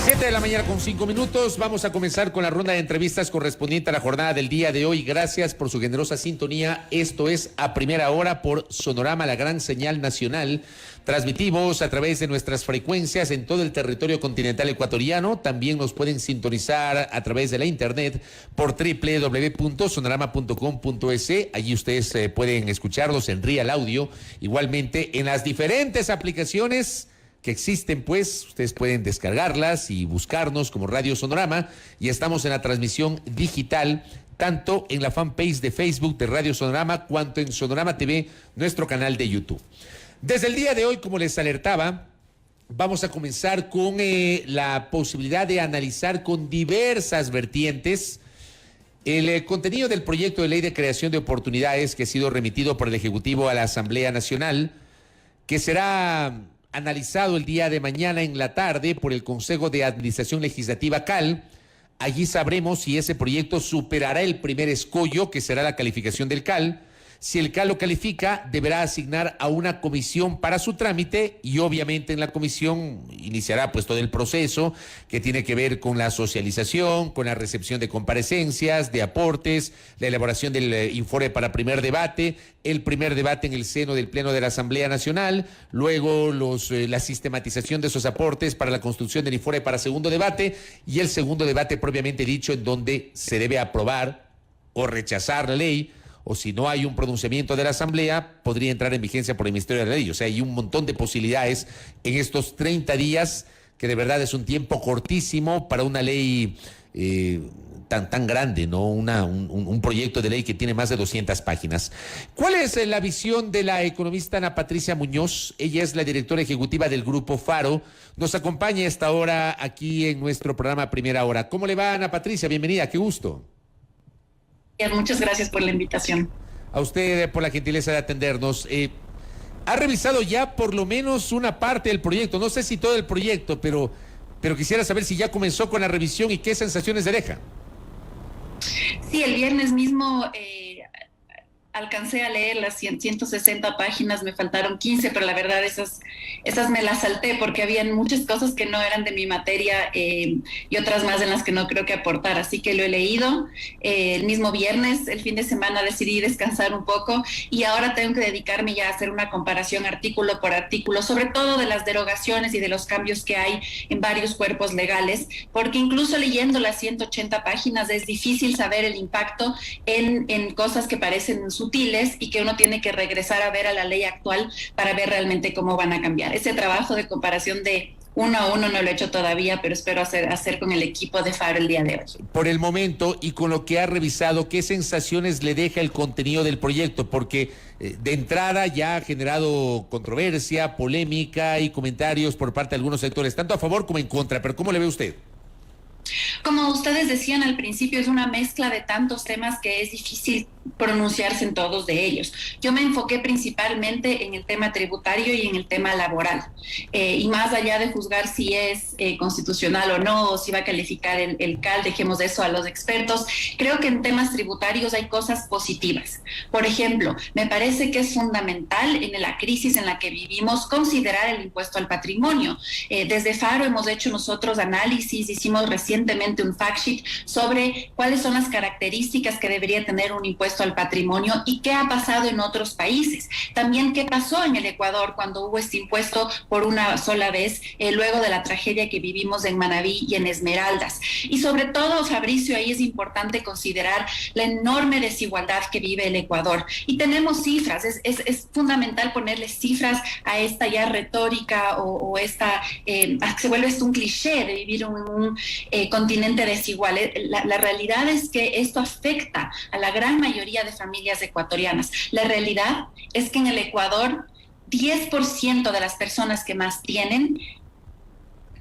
7 de la mañana con 5 minutos. Vamos a comenzar con la ronda de entrevistas correspondiente a la jornada del día de hoy. Gracias por su generosa sintonía. Esto es A Primera Hora por Sonorama, la gran señal nacional. Transmitimos a través de nuestras frecuencias en todo el territorio continental ecuatoriano. También nos pueden sintonizar a través de la internet por www.sonorama.com.es. Allí ustedes pueden escucharlos en Real Audio. Igualmente en las diferentes aplicaciones que existen, pues ustedes pueden descargarlas y buscarnos como Radio Sonorama, y estamos en la transmisión digital tanto en la fanpage de Facebook de Radio Sonorama cuanto en Sonorama TV, nuestro canal de YouTube. Desde el día de hoy, como les alertaba, vamos a comenzar con la posibilidad de analizar con diversas vertientes el contenido del proyecto de ley de creación de oportunidades que ha sido remitido por el Ejecutivo a la Asamblea Nacional, que será analizado el día de mañana en la tarde por el Consejo de Administración Legislativa CAL. Allí sabremos si ese proyecto superará el primer escollo, que será la calificación del CAL. Si el CAL lo califica, deberá asignar a una comisión para su trámite, y obviamente en la comisión iniciará pues todo el proceso que tiene que ver con la socialización, con la recepción de comparecencias, de aportes, la elaboración del informe para primer debate, el primer debate en el seno del Pleno de la Asamblea Nacional, luego la sistematización de esos aportes para la construcción del informe para segundo debate, y el segundo debate propiamente dicho, en donde se debe aprobar o rechazar la ley, o si no hay un pronunciamiento de la Asamblea, podría entrar en vigencia por el Ministerio de la Ley. O sea, hay un montón de posibilidades en estos 30 días, que de verdad es un tiempo cortísimo para una ley tan grande, ¿no? Un proyecto de ley que tiene más de 200 páginas. ¿Cuál es la visión de la economista Ana Patricia Muñoz? Ella es la directora ejecutiva del Grupo Faro. Nos acompaña a esta hora aquí en nuestro programa Primera Hora. ¿Cómo le va, Ana Patricia? Bienvenida, qué gusto. Muchas gracias por la invitación. A usted por la gentileza de atendernos. ¿Ha revisado ya por lo menos una parte del proyecto? No sé si todo el proyecto, pero quisiera saber si ya comenzó con la revisión y qué sensaciones le deja. Sí, el viernes mismo alcancé a leer las 160 páginas, me faltaron 15, pero la verdad esas me las salté porque habían muchas cosas que no eran de mi materia y otras más en las que no creo que aportar, así que lo he leído. El mismo viernes, el fin de semana, decidí descansar un poco y ahora tengo que dedicarme ya a hacer una comparación artículo por artículo, sobre todo de las derogaciones y de los cambios que hay en varios cuerpos legales, porque incluso leyendo las 180 páginas es difícil saber el impacto en cosas que parecen sutiles y que uno tiene que regresar a ver a la ley actual para ver realmente cómo van a cambiar. Ese trabajo de comparación de uno a uno no lo he hecho todavía, pero espero hacer con el equipo de Faro el día de hoy. Por el momento, y con lo que ha revisado, ¿qué sensaciones le deja el contenido del proyecto? Porque de entrada ya ha generado controversia, polémica y comentarios por parte de algunos sectores, tanto a favor como en contra, pero ¿cómo le ve usted? Como ustedes decían al principio, es una mezcla de tantos temas que es difícil pronunciarse en todos de ellos. Yo me enfoqué principalmente en el tema tributario y en el tema laboral. Y más allá de juzgar si es constitucional o no, o si va a calificar el CAL, dejemos eso a los expertos. Creo que en temas tributarios hay cosas positivas. Por ejemplo, me parece que es fundamental en la crisis en la que vivimos considerar el impuesto al patrimonio. Desde Faro hemos hecho nosotros análisis, hicimos recientemente un fact sheet sobre cuáles son las características que debería tener un impuesto al patrimonio y qué ha pasado en otros países. También qué pasó en el Ecuador cuando hubo este impuesto por una sola vez, luego de la tragedia que vivimos en Manabí y en Esmeraldas. Y sobre todo, Fabricio, ahí es importante considerar la enorme desigualdad que vive el Ecuador. Y tenemos cifras, es fundamental ponerle cifras a esta ya retórica o esta, se vuelve esto un cliché de vivir en un continente desigual. La realidad es que esto afecta a la gran mayoría de familias ecuatorianas. La realidad es que en el Ecuador 10% de las personas que más tienen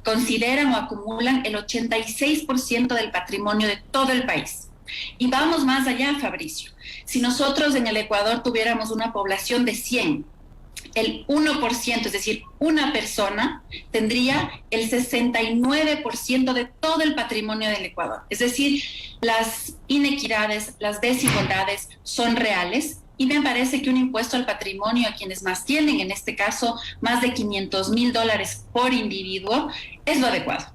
consideran o acumulan el 86% del patrimonio de todo el país. Y vamos más allá, Fabricio. Si nosotros en el Ecuador tuviéramos una población de 100, el 1%, es decir, una persona, tendría el 69% de todo el patrimonio del Ecuador. Es decir, las inequidades, las desigualdades son reales y me parece que un impuesto al patrimonio a quienes más tienen, en este caso más de $500,000 por individuo, es lo adecuado.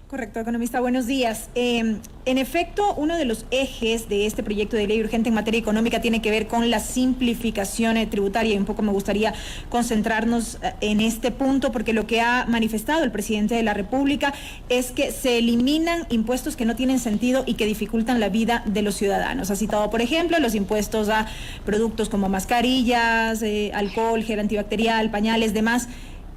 Correcto, economista, buenos días. En efecto, uno de los ejes de este proyecto de ley urgente en materia económica tiene que ver con la simplificación tributaria, y un poco me gustaría concentrarnos en este punto, porque lo que ha manifestado el presidente de la República es que se eliminan impuestos que no tienen sentido y que dificultan la vida de los ciudadanos. Ha citado, por ejemplo, los impuestos a productos como mascarillas, alcohol, gel antibacterial, pañales, demás,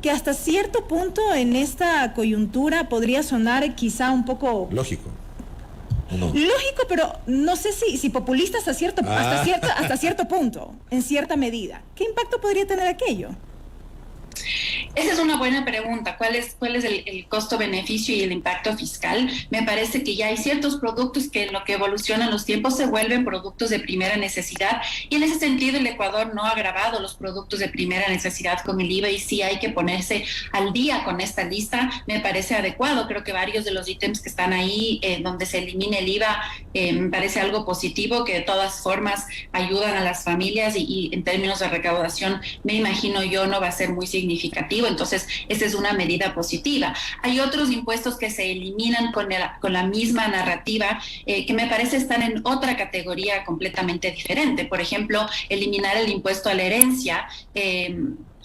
que hasta cierto punto en esta coyuntura podría sonar quizá un poco... Lógico. No. Lógico, pero no sé si populista hasta cierto punto, en cierta medida. ¿Qué impacto podría tener aquello? Esa es una buena pregunta. ¿Cuál es el costo-beneficio y el impacto fiscal? Me parece que ya hay ciertos productos que en lo que evolucionan los tiempos se vuelven productos de primera necesidad, y en ese sentido el Ecuador no ha grabado los productos de primera necesidad con el IVA, y sí hay que ponerse al día con esta lista. Me parece adecuado. Creo que varios de los ítems que están ahí donde se elimina el IVA me parece algo positivo, que de todas formas ayudan a las familias y en términos de recaudación me imagino yo no va a ser muy significativo. Entonces, esa es una medida positiva. Hay otros impuestos que se eliminan con la misma narrativa, que me parece están en otra categoría completamente diferente. Por ejemplo, eliminar el impuesto a la herencia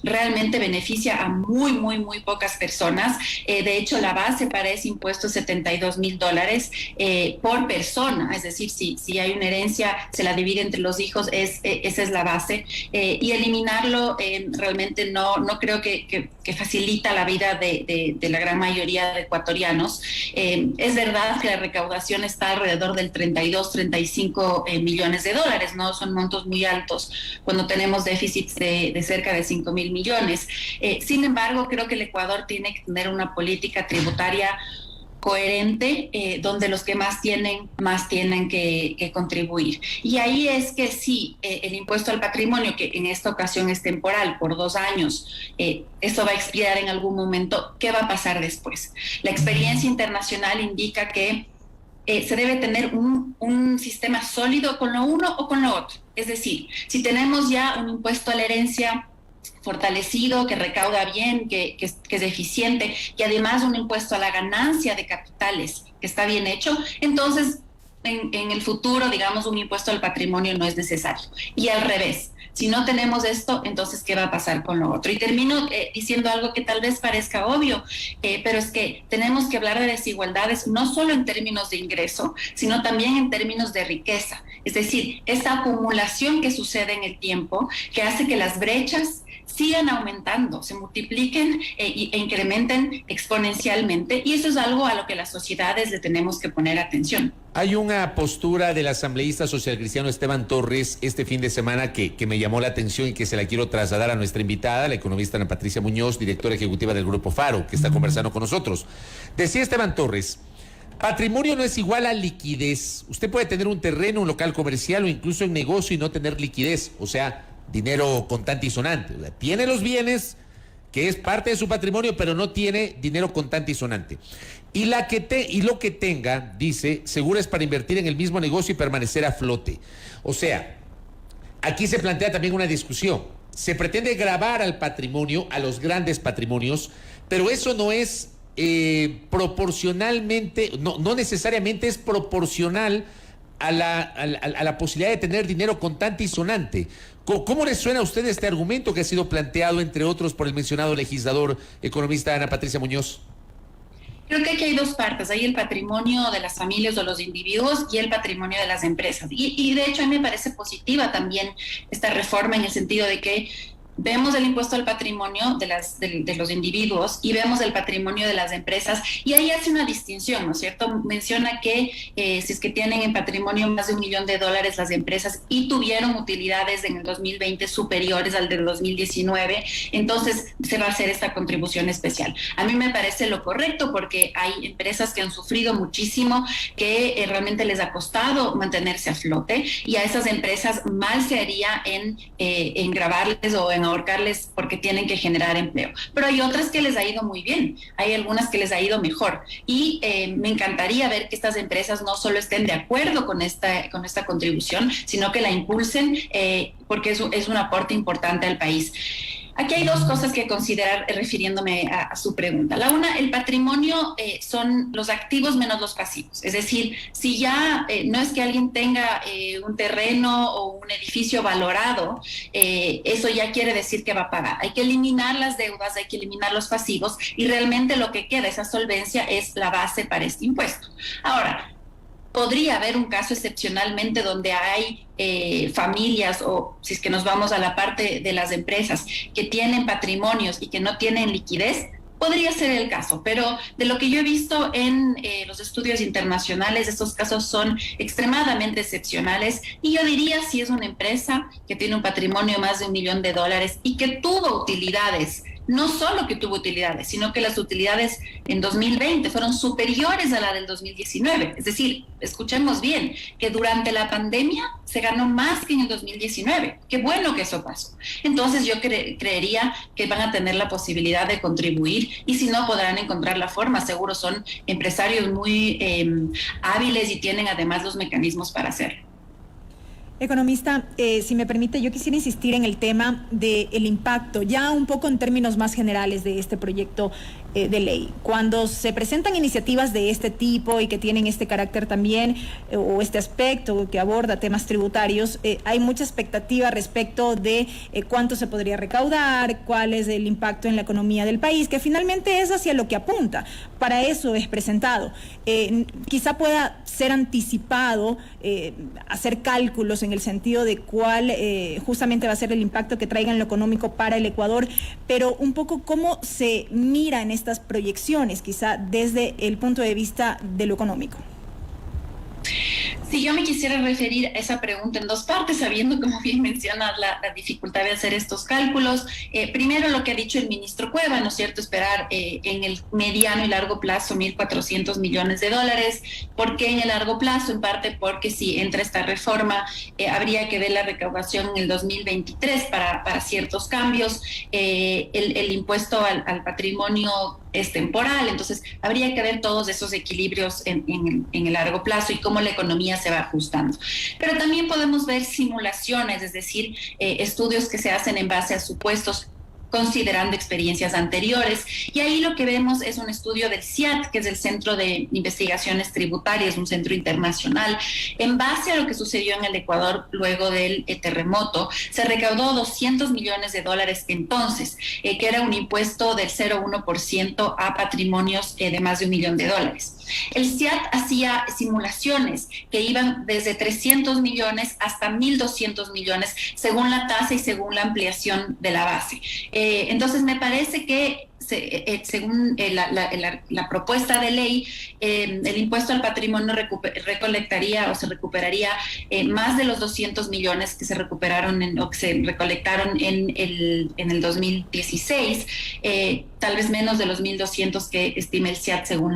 realmente beneficia a muy pocas personas. De hecho, la base para ese impuesto es $72,000 por persona. Es decir, si hay una herencia, se la divide entre los hijos, esa es la base. Y eliminarlo realmente no creo que facilita la vida de la gran mayoría de ecuatorianos. Es verdad que la recaudación está alrededor del 35 millones de dólares, ¿no? Son montos muy altos cuando tenemos déficits de cerca de 5,000 millones. Sin embargo, creo que el Ecuador tiene que tener una política tributaria coherente, donde los que más tienen que contribuir. Y ahí es que sí, el impuesto al patrimonio, que en esta ocasión es temporal, por 2 años, esto va a expirar en algún momento. ¿Qué va a pasar después? La experiencia internacional indica que se debe tener un sistema sólido con lo uno o con lo otro. Es decir, si tenemos ya un impuesto a la herencia fortalecido, que recauda bien, que es eficiente, y además un impuesto a la ganancia de capitales que está bien hecho, entonces en el futuro, digamos, un impuesto al patrimonio no es necesario. Y al revés, si no tenemos esto, entonces ¿qué va a pasar con lo otro? Y termino diciendo algo que tal vez parezca obvio, pero es que tenemos que hablar de desigualdades no solo en términos de ingreso, sino también en términos de riqueza. Es decir, esta acumulación que sucede en el tiempo, que hace que las brechas sigan aumentando, se multipliquen e incrementen exponencialmente, y eso es algo a lo que las sociedades le tenemos que poner atención. Hay una postura del asambleísta socialcristiano Esteban Torres este fin de semana que me llamó la atención y que se la quiero trasladar a nuestra invitada, la economista Ana Patricia Muñoz, directora ejecutiva del Grupo Faro, que está conversando con nosotros. Decía Esteban Torres: patrimonio no es igual a liquidez. Usted puede tener un terreno, un local comercial o incluso un negocio y no tener liquidez, o sea, dinero contante y sonante. O sea, tiene los bienes, que es parte de su patrimonio, pero no tiene dinero contante y sonante. Y lo que tenga, dice, seguro es para invertir en el mismo negocio y permanecer a flote. O sea, aquí se plantea también una discusión. Se pretende gravar al patrimonio, a los grandes patrimonios, pero eso no es proporcionalmente, no necesariamente es proporcional a la posibilidad de tener dinero contante y sonante. ¿Cómo les suena a usted este argumento que ha sido planteado, entre otros, por el mencionado legislador economista Ana Patricia Muñoz? Creo que aquí hay dos partes. Hay el patrimonio de las familias o los individuos y el patrimonio de las empresas. Y de hecho a mí me parece positiva también esta reforma, en el sentido de que vemos el impuesto al patrimonio de los individuos y vemos el patrimonio de las empresas, y ahí hace una distinción, ¿no es cierto? Menciona que si es que tienen en patrimonio más de $1 millón las empresas y tuvieron utilidades en el 2020 superiores al del 2019, entonces se va a hacer esta contribución especial. A mí me parece lo correcto, porque hay empresas que han sufrido muchísimo, que realmente les ha costado mantenerse a flote, y a esas empresas mal se haría en grabarles o en ahorcarles, porque tienen que generar empleo. Pero hay otras que les ha ido muy bien, hay algunas que les ha ido mejor, y me encantaría ver que estas empresas no solo estén de acuerdo con esta contribución, sino que la impulsen, porque es un aporte importante al país. Aquí hay dos cosas que considerar refiriéndome a su pregunta. La una, el patrimonio son los activos menos los pasivos. Es decir, si ya no es que alguien tenga un terreno o un edificio valorado, eso ya quiere decir que va a pagar. Hay que eliminar las deudas, hay que eliminar los pasivos y realmente lo que queda, esa solvencia, es la base para este impuesto. Ahora, podría haber un caso excepcionalmente donde hay familias, o si es que nos vamos a la parte de las empresas, que tienen patrimonios y que no tienen liquidez. Podría ser el caso, pero de lo que yo he visto en los estudios internacionales, estos casos son extremadamente excepcionales, y yo diría, si es una empresa que tiene un patrimonio más de $1 millón y que tuvo utilidades, no solo que tuvo utilidades, sino que las utilidades en 2020 fueron superiores a la del 2019. Es decir, escuchemos bien, que durante la pandemia se ganó más que en el 2019. Qué bueno que eso pasó. Entonces yo creería que van a tener la posibilidad de contribuir, y si no, podrán encontrar la forma. Seguro son empresarios muy hábiles y tienen además los mecanismos para hacerlo. Economista, si me permite, yo quisiera insistir en el tema del impacto, ya un poco en términos más generales de este proyecto de ley. Cuando se presentan iniciativas de este tipo y que tienen este carácter también, o este aspecto que aborda temas tributarios, hay mucha expectativa respecto de cuánto se podría recaudar, cuál es el impacto en la economía del país, que finalmente es hacia lo que apunta. Para eso es presentado. Quizá pueda ser anticipado, hacer cálculos en el sentido de cuál justamente va a ser el impacto que traiga en lo económico para el Ecuador, pero un poco cómo se mira en estas proyecciones, quizá desde el punto de vista de lo económico. Si yo me quisiera referir a esa pregunta en dos partes, sabiendo, como bien mencionas, la dificultad de hacer estos cálculos. Primero, lo que ha dicho el ministro Cueva, ¿no es cierto?, esperar en el mediano y largo plazo $1.400 millones. ¿Por qué en el largo plazo? En parte porque si entra esta reforma, habría que ver la recaudación en el 2023 para ciertos cambios. El impuesto al patrimonio es temporal, entonces habría que ver todos esos equilibrios en el largo plazo y cómo la economía se va ajustando. Pero también podemos ver simulaciones, es decir, estudios que se hacen en base a supuestos considerando experiencias anteriores. Y ahí lo que vemos es un estudio del CIAT, que es el Centro de Investigaciones Tributarias, un centro internacional. En base a lo que sucedió en el Ecuador luego del terremoto, se recaudó $200 millones entonces, que era un impuesto del 0,1% a patrimonios de más de $1 millón. El CIAT hacía simulaciones que iban desde 300 millones hasta 1.200 millones, según la tasa y según la ampliación de la base. Entonces me parece que según la propuesta de ley, el impuesto al patrimonio recolectaría o se recuperaría más de los 200 millones que se recuperaron o que se recolectaron en el 2016, tal vez menos de los 1.200 que estima el CIAT según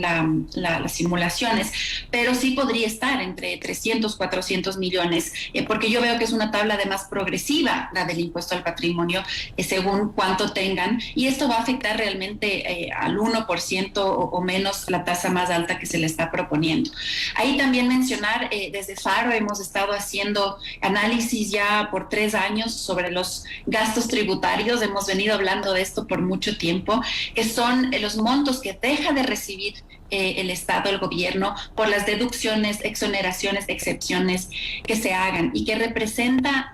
las simulaciones, pero sí podría estar entre 300, 400 millones, porque yo veo que es una tabla además progresiva, la del impuesto al patrimonio, según cuánto tengan, y esto va a afectar realmente al 1% o menos la tasa más alta que se le está proponiendo. Ahí también mencionar, desde Faro hemos estado haciendo análisis ya por 3 años sobre los gastos tributarios, hemos venido hablando de esto por mucho tiempo, que son los montos que deja de recibir el Estado, el gobierno, por las deducciones, exoneraciones, excepciones que se hagan, y que representa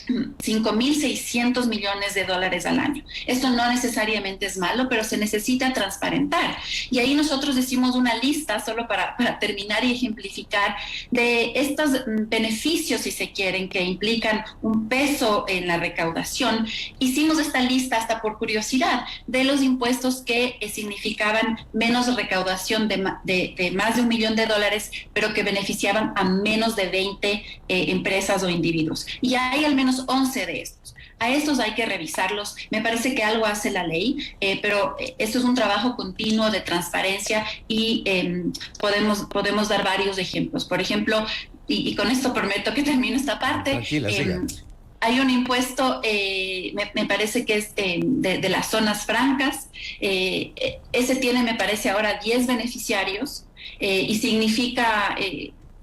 5.600 millones de dólares al año. Esto no necesariamente es malo, pero se necesita transparentar. Y ahí nosotros decimos una lista, solo para terminar y ejemplificar, de estos beneficios, si se quieren, que implican un peso en la recaudación. Hicimos esta lista hasta por curiosidad de los impuestos que significaban menos recaudación de más de $1 millón, pero que beneficiaban a menos de 20 empresas o individuos. Y hay al menos 11 de estos. A estos hay que revisarlos. Me parece que algo hace la ley, pero esto es un trabajo continuo de transparencia y podemos dar varios ejemplos. Por ejemplo, y con esto prometo que termino esta parte. Tranquila, siga. Hay un impuesto, me parece que es de las zonas francas. Ese tiene, me parece, ahora 10 beneficiarios y significa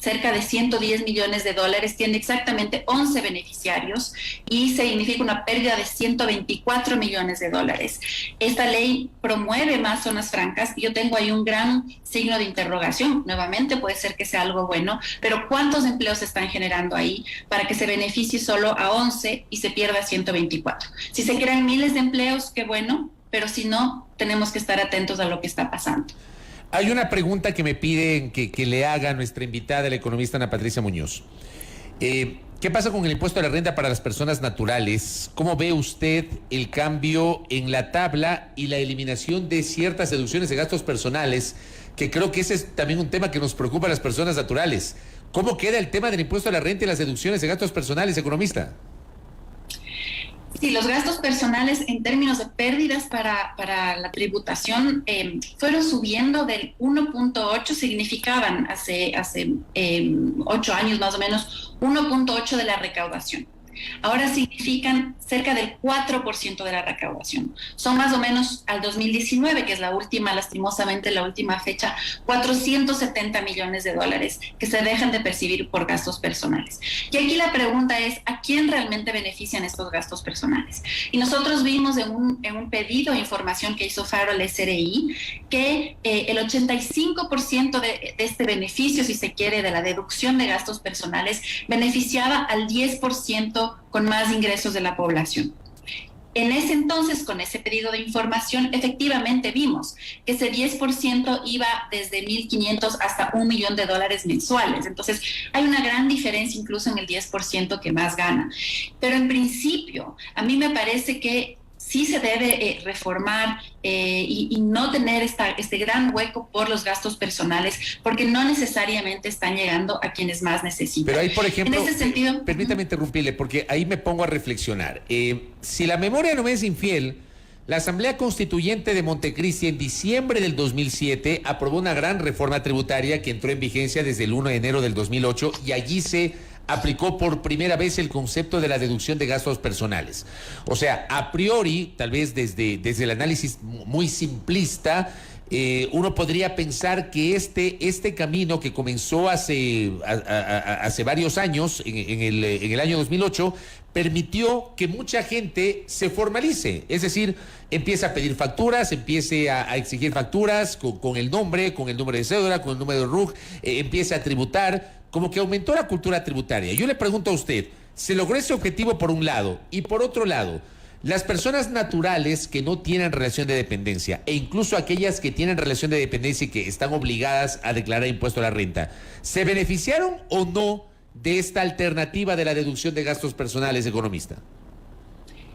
cerca de 110 millones de dólares, tiene exactamente 11 beneficiarios y significa una pérdida de 124 millones de dólares. Esta ley promueve más zonas francas y yo tengo ahí un gran signo de interrogación. Nuevamente puede ser que sea algo bueno, pero ¿cuántos empleos se están generando ahí para que se beneficie solo a 11 y se pierda 124? Si se crean miles de empleos, qué bueno, pero si no, tenemos que estar atentos a lo que está pasando. Hay una pregunta que me piden que le haga a nuestra invitada, la economista Ana Patricia Muñoz. ¿Qué pasa con el impuesto a la renta para las personas naturales? ¿Cómo ve usted el cambio en la tabla y la eliminación de ciertas deducciones de gastos personales? Que creo que ese es también un tema que nos preocupa a las personas naturales. ¿Cómo queda el tema del impuesto a la renta y las deducciones de gastos personales, economista? Sí, los gastos personales en términos de pérdidas para la tributación fueron subiendo del 1.8, significaban hace 8 años más o menos 1.8 de la recaudación. Ahora significan cerca del 4% de la recaudación. Son más o menos al 2019, que es la última, lastimosamente la última fecha, 470 millones de dólares que se dejan de percibir por gastos personales. Y aquí la pregunta es, ¿a quién realmente benefician estos gastos personales? Y nosotros vimos en un pedido de información que hizo Faro al SRI que el 85% de este beneficio, si se quiere, de la deducción de gastos personales, beneficiaba al 10% con más ingresos de la población. En ese entonces, con ese pedido de información, efectivamente vimos que ese 10% iba desde 1.500 hasta $1 millón mensuales. Entonces, hay una gran diferencia incluso en el 10% que más gana. Pero en principio, a mí me parece que sí se debe reformar y no tener este gran hueco por los gastos personales, porque no necesariamente están llegando a quienes más necesitan. Pero ahí, por ejemplo, en ese sentido, permítame interrumpirle, porque ahí me pongo a reflexionar. Si la memoria no me es infiel, la Asamblea Constituyente de Montecristi en diciembre del 2007 aprobó una gran reforma tributaria que entró en vigencia desde el 1 de enero del 2008 y allí se aplicó por primera vez el concepto de la deducción de gastos personales. O sea, a priori, tal vez desde el análisis muy simplista, uno podría pensar que este camino que comenzó hace varios años, en el año 2008, permitió que mucha gente se formalice, es decir, empieza a pedir facturas, empiece a exigir facturas con el nombre, con el número de cédula, con el número de RUC, empiece a tributar, como que aumentó la cultura tributaria. Yo le pregunto a usted, ¿se logró ese objetivo por un lado? Y por otro lado, las personas naturales que no tienen relación de dependencia e incluso aquellas que tienen relación de dependencia y que están obligadas a declarar impuesto a la renta, ¿se beneficiaron o no de esta alternativa de la deducción de gastos personales, economista?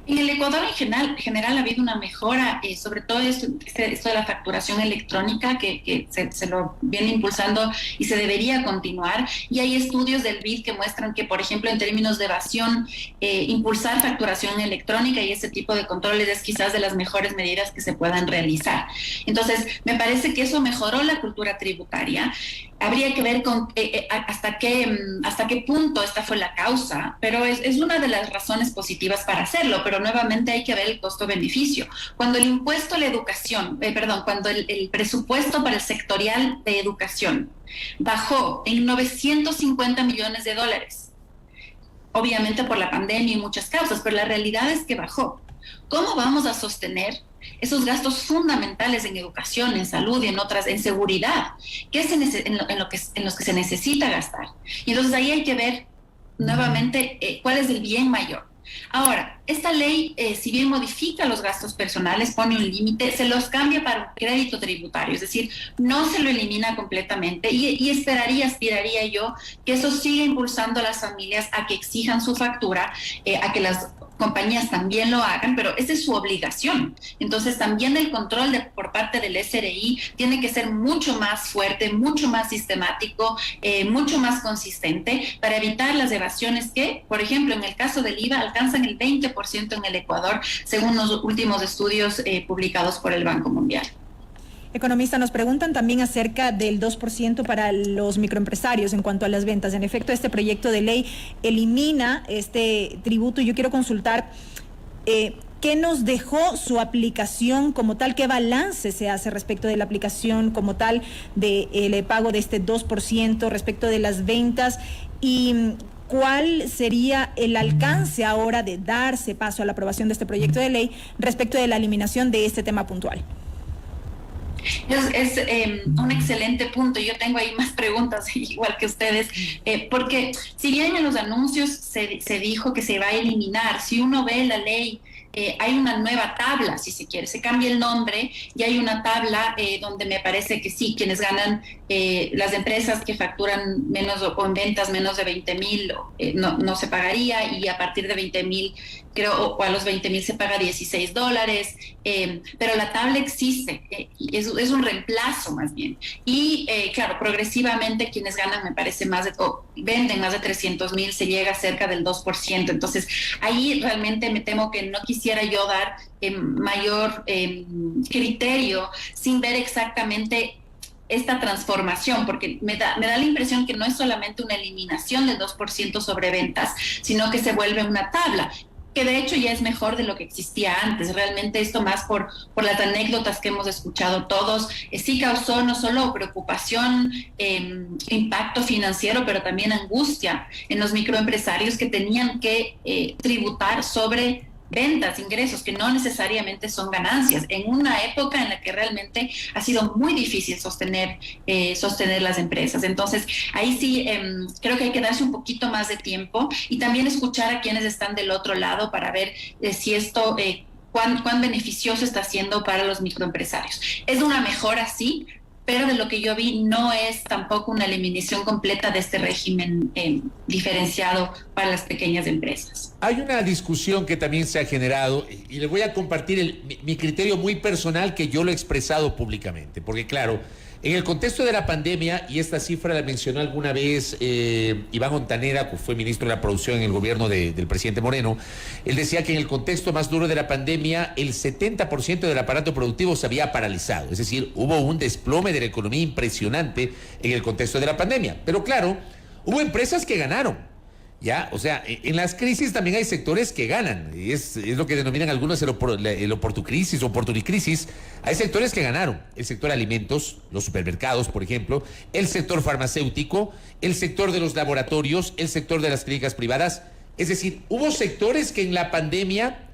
En el Ecuador en general ha habido una mejora, sobre todo esto de la facturación electrónica que se lo viene impulsando y se debería continuar. Y hay estudios del BID que muestran que, por ejemplo, en términos de evasión, impulsar facturación electrónica y ese tipo de controles es quizás de las mejores medidas que se puedan realizar. Entonces, me parece que eso mejoró la cultura tributaria. Habría que ver con hasta qué punto esta fue la causa, pero es una de las razones positivas para hacerlo, pero nuevamente hay que ver el costo-beneficio. Cuando el impuesto a la educación, cuando el presupuesto para el sectorial de educación bajó en 950 millones de dólares, obviamente por la pandemia y muchas causas, pero la realidad es que bajó. ¿Cómo vamos a sostener esos gastos fundamentales en educación, en salud y en seguridad, que es en los que se necesita gastar? Y entonces ahí hay que ver nuevamente cuál es el bien mayor. Ahora, esta ley, si bien modifica los gastos personales, pone un límite, se los cambia para un crédito tributario, es decir, no se lo elimina completamente y aspiraría yo que eso siga impulsando a las familias a que exijan su factura, a que las compañías también lo hagan, pero esa es su obligación. Entonces también el control por parte del SRI tiene que ser mucho más fuerte, mucho más sistemático, mucho más consistente para evitar las evasiones que, por ejemplo, en el caso del IVA alcanzan el 20% en el Ecuador, según los últimos estudios publicados por el Banco Mundial. Economista, nos preguntan también acerca del 2% para los microempresarios en cuanto a las ventas. En efecto, este proyecto de ley elimina este tributo y yo quiero consultar ¿Qué nos dejó su aplicación como tal? ¿Qué balance se hace respecto de la aplicación como tal del pago de este 2% respecto de las ventas? ¿Y cuál sería el alcance ahora de darse paso a la aprobación de este proyecto de ley respecto de la eliminación de este tema puntual? Es un excelente punto. Yo tengo ahí más preguntas, igual que ustedes, porque si bien en los anuncios se dijo que se va a eliminar, si uno ve la ley, hay una nueva tabla, si se quiere, se cambia el nombre y hay una tabla donde me parece que sí, quienes ganan, las empresas que facturan menos o en ventas menos de 20,000 no se pagaría, y a partir de 20,000, creo, o a los 20,000 se paga $16, pero la tabla existe, es un reemplazo más bien. Y claro, progresivamente quienes ganan, me parece, venden más de 300,000, se llega a cerca del 2%. Entonces, ahí realmente me temo que no quisiera yo dar mayor criterio sin ver exactamente esta transformación, porque me da la impresión que no es solamente una eliminación del 2% sobre ventas, sino que se vuelve una tabla, que de hecho ya es mejor de lo que existía antes. Realmente esto, más por las anécdotas que hemos escuchado todos, sí causó no solo preocupación, impacto financiero, pero también angustia en los microempresarios que tenían que tributar sobre ventas, ingresos, que no necesariamente son ganancias, en una época en la que realmente ha sido muy difícil sostener las empresas. Entonces, ahí sí creo que hay que darse un poquito más de tiempo y también escuchar a quienes están del otro lado para ver si esto, cuán beneficioso está siendo para los microempresarios. Es una mejora, sí, pero de lo que yo vi no es tampoco una eliminación completa de este régimen diferenciado para las pequeñas empresas. Hay una discusión que también se ha generado, y le voy a compartir mi criterio muy personal, que yo lo he expresado públicamente, porque claro, en el contexto de la pandemia, y esta cifra la mencionó alguna vez Iván Montanera, que fue ministro de la producción en el gobierno del presidente Moreno, él decía que en el contexto más duro de la pandemia, el 70% del aparato productivo se había paralizado, es decir, hubo un desplome de la economía impresionante en el contexto de la pandemia. Pero claro, hubo empresas que ganaron. Ya, o sea, en las crisis también hay sectores que ganan, y es lo que denominan algunos el oportucrisis o oportunicrisis. Hay sectores que ganaron: el sector alimentos, los supermercados, por ejemplo, el sector farmacéutico, el sector de los laboratorios, el sector de las clínicas privadas. Es decir, hubo sectores que en la pandemia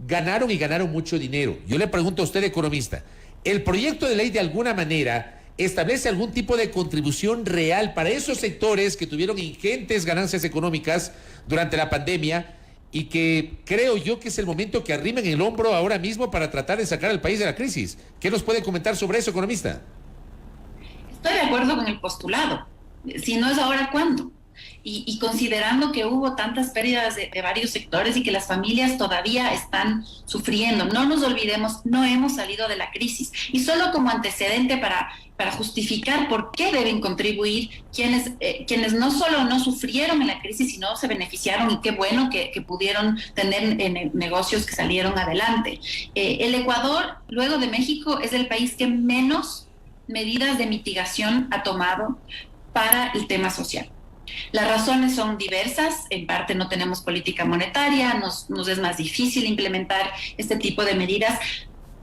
ganaron, y ganaron mucho dinero. Yo le pregunto a usted, economista, ¿el proyecto de ley de alguna manera establece algún tipo de contribución real para esos sectores que tuvieron ingentes ganancias económicas durante la pandemia y que creo yo que es el momento que arrimen el hombro ahora mismo para tratar de sacar al país de la crisis? ¿Qué nos puede comentar sobre eso, economista? Estoy de acuerdo con el postulado. Si no es ahora, ¿cuándo? Y considerando que hubo tantas pérdidas de varios sectores y que las familias todavía están sufriendo, no nos olvidemos, no hemos salido de la crisis. Y solo como antecedente para justificar por qué deben contribuir quienes no solo no sufrieron en la crisis, sino se beneficiaron, y qué bueno que pudieron tener negocios que salieron adelante. El Ecuador, luego de México, es el país que menos medidas de mitigación ha tomado para el tema social. Las razones son diversas. En parte no tenemos política monetaria, nos es más difícil implementar este tipo de medidas,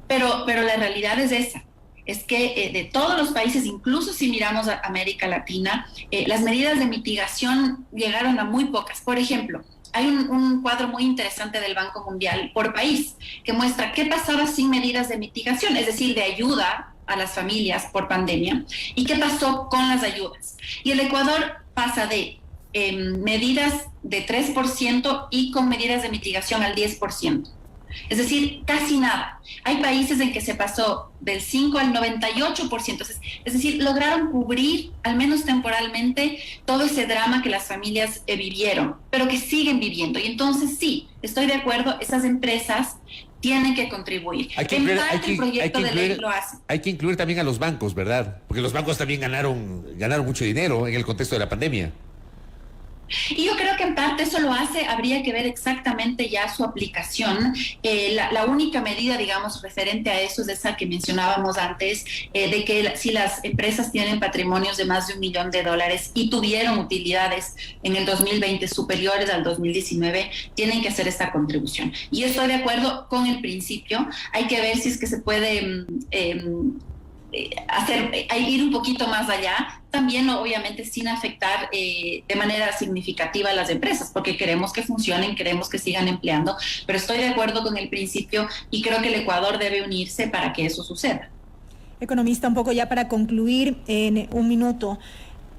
pero la realidad es esa. Es que de todos los países, incluso si miramos a América Latina, las medidas de mitigación llegaron a muy pocas. Por ejemplo, hay un cuadro muy interesante del Banco Mundial por país que muestra qué pasaba sin medidas de mitigación, es decir, de ayuda a las familias por pandemia, y qué pasó con las ayudas. Y el Ecuador pasa de medidas de 3% y con medidas de mitigación al 10%. Es decir, casi nada. Hay países en que se pasó del 5 al 98%. Es decir, lograron cubrir, al menos temporalmente, todo ese drama que las familias vivieron, pero que siguen viviendo. Y entonces sí, estoy de acuerdo, esas empresas tienen que contribuir. El proyecto de ley lo hace. Hay que incluir también a los bancos, ¿verdad? Porque los bancos también ganaron mucho dinero en el contexto de la pandemia. Y yo creo que en parte eso lo hace, habría que ver exactamente ya su aplicación. La única medida, digamos, referente a eso es esa que mencionábamos antes, de que si las empresas tienen patrimonios de más de $1 millón y tuvieron utilidades en el 2020 superiores al 2019, tienen que hacer esta contribución. Y estoy de acuerdo con el principio, hay que ver si es que se puede ir un poquito más allá, también obviamente sin afectar de manera significativa a las empresas, porque queremos que funcionen, queremos que sigan empleando, pero estoy de acuerdo con el principio y creo que el Ecuador debe unirse para que eso suceda. Economista, un poco ya para concluir en un minuto,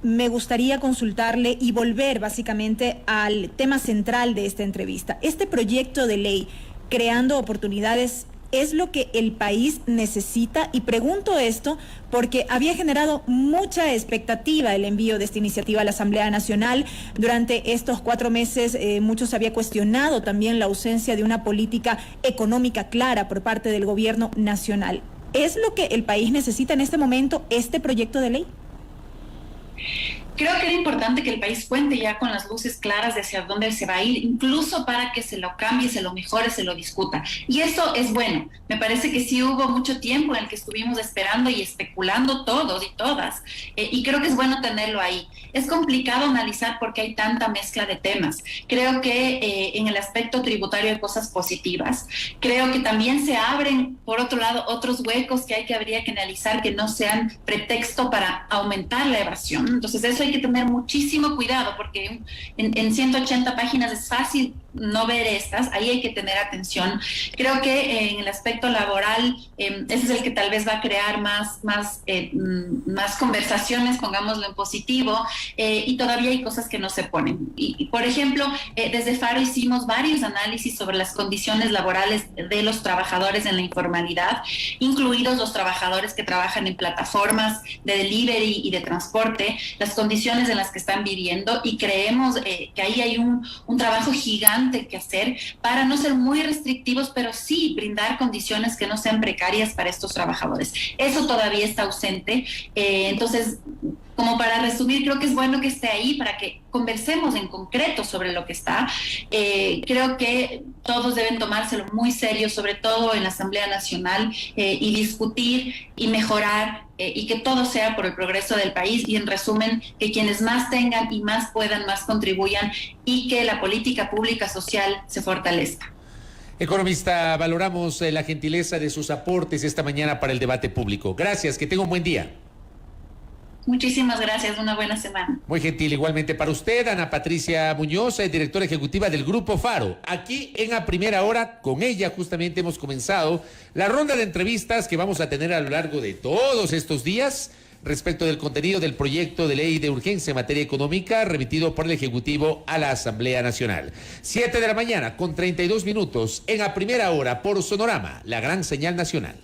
me gustaría consultarle y volver básicamente al tema central de esta entrevista. Este proyecto de ley, creando oportunidades, ¿es lo que el país necesita? Y pregunto esto porque había generado mucha expectativa el envío de esta iniciativa a la Asamblea Nacional. Durante estos 4 meses muchos había cuestionado también la ausencia de una política económica clara por parte del gobierno nacional. ¿Es lo que el país necesita en este momento, este proyecto de ley? Creo que era importante que el país cuente ya con las luces claras de hacia dónde se va a ir, incluso para que se lo cambie, se lo mejore, se lo discuta. Y eso es bueno. Me parece que sí hubo mucho tiempo en el que estuvimos esperando y especulando todos y todas. Y creo que es bueno tenerlo ahí. Es complicado analizar porque hay tanta mezcla de temas. Creo que en el aspecto tributario hay cosas positivas. Creo que también se abren, por otro lado, otros huecos que habría que analizar que no sean pretexto para aumentar la evasión. Entonces, eso hay que tener muchísimo cuidado porque en 180 páginas es fácil no ver estas, ahí hay que tener atención. Creo que en el aspecto laboral, ese es el que tal vez va a crear más conversaciones, pongámoslo en positivo, y todavía hay cosas que no se ponen. Y por ejemplo, desde FARO hicimos varios análisis sobre las condiciones laborales de los trabajadores en la informalidad, incluidos los trabajadores que trabajan en plataformas de delivery y de transporte, las condiciones en las que están viviendo, y creemos que ahí hay un trabajo gigante que hacer para no ser muy restrictivos, pero sí brindar condiciones que no sean precarias para estos trabajadores. Eso todavía está ausente. Entonces, como para resumir, creo que es bueno que esté ahí para que conversemos en concreto sobre lo que está. Creo que todos deben tomárselo muy serio, sobre todo en la Asamblea Nacional, y discutir y mejorar, y que todo sea por el progreso del país, y en resumen, que quienes más tengan y más puedan, más contribuyan, y que la política pública social se fortalezca. Economista, valoramos la gentileza de sus aportes esta mañana para el debate público. Gracias, que tenga un buen día. Muchísimas gracias, una buena semana. Muy gentil, igualmente para usted, Ana Patricia Muñoz, directora ejecutiva del Grupo Faro. Aquí en A Primera Hora, con ella justamente hemos comenzado la ronda de entrevistas que vamos a tener a lo largo de todos estos días respecto del contenido del proyecto de ley de urgencia en materia económica remitido por el Ejecutivo a la Asamblea Nacional. 7 de la mañana con 32 minutos en A Primera Hora por Sonorama, la gran señal nacional.